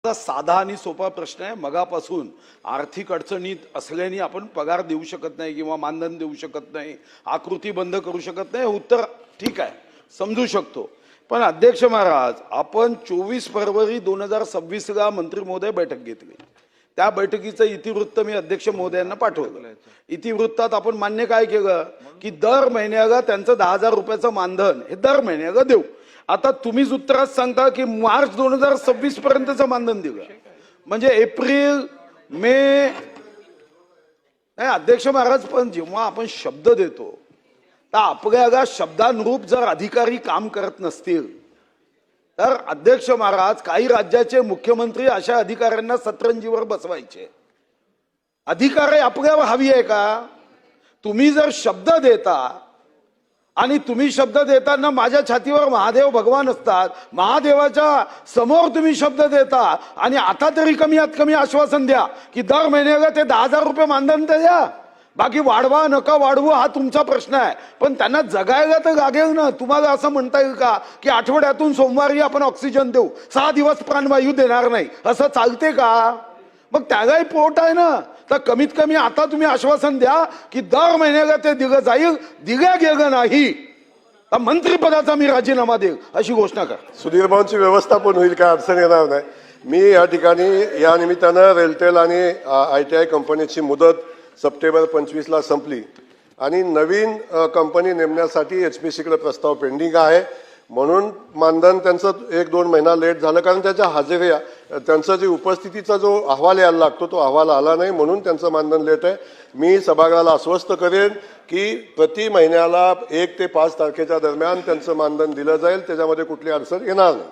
साधा आणि सोपा प्रश्न आहे. मगापासून आर्थिक अडचणीत असल्याने आपण पगार देऊ शकत नाही किंवा मानधन देऊ शकत नाही, आकृती बंद करू शकत नाही. उत्तर ठीक आहे, समजू शकतो. पण अध्यक्ष महाराज, आपण 24 फरवरी 2026 ला मंत्री महोदय बैठक घेतली. त्या बैठकीचं इतिवृत्त मी अध्यक्ष महोदयांना पाठवलं. इतिवृत्तात आपण मान्य काय केलं की दर महिन्याला त्यांचं 10,000 रुपयाचं मानधन हे दर महिन्याला देऊ. आता तुम्हीच उत्तरात सांगता की मार्च 2026 पर्यंतचं मानधन दिलं, म्हणजे एप्रिल मे. नाही अध्यक्ष महाराज, पण जेव्हा आपण शब्द देतो तर आपल्याला शब्दानुरूप जर अधिकारी काम करत नसतील तर अध्यक्ष महाराज, काही राज्याचे मुख्यमंत्री अशा अधिकाऱ्यांना सतरंजीवर बसवायचे. अधिकारी आपल्याला हवी आहे का? तुम्ही जर शब्द देता आणि तुम्ही शब्द देताना माझ्या छातीवर महादेव भगवान असतात, महादेवाच्या समोर तुम्ही शब्द देता आणि आता तरी कमीत कमी आश्वासन द्या की दर महिन्याला ते 10,000 रुपये मानधन तर द्या. बाकी वाढवा नका वाढवू हा तुमचा प्रश्न आहे, पण त्यांना जगायला तर लागेल ना. तुम्हाला असं म्हणता येईल का की आठवड्यातून सोमवारी आपण ऑक्सिजन देऊ, 6 दिवस प्राणवायू देणार नाही, असं चालते का? मग त्यालाही पोट आहे ना. तर कमीत कमी आता तुम्ही आश्वासन द्या की दर महिन्याला ते दिलं जाईल. दिल्या गेलं नाही तर मंत्रिपदाचा मी राजीनामा देईल अशी घोषणा कर. सुधीर भाऊंची व्यवस्थापन होईल, काय अडचण येणार नाही. मी या ठिकाणी या निमित्तानं रेलटेल आणि ITI कंपनीची मुदत सप्टेंबर 25 ला संपली आणि नवीन कंपनी नेमण्यासाठी HPC कडे प्रस्ताव पेंडिंग आहे. म्हणून मानधन त्यांचं 1-2 महिना लेट झालं, कारण त्याच्या हजेऱ्या त्यांचा जे उपस्थितीचा जो अहवाल यायला लागतो तो अहवाल आला नाही, म्हणून त्यांचं मानधन लेट आहे. मी सभागृहाला आश्वस्त करेन की प्रति महिन्याला 1 ते 5 तारखेच्या दरम्यान त्यांचं मानधन दिलं जाईल, त्याच्यामध्ये कुठली अडचण येणार नाही.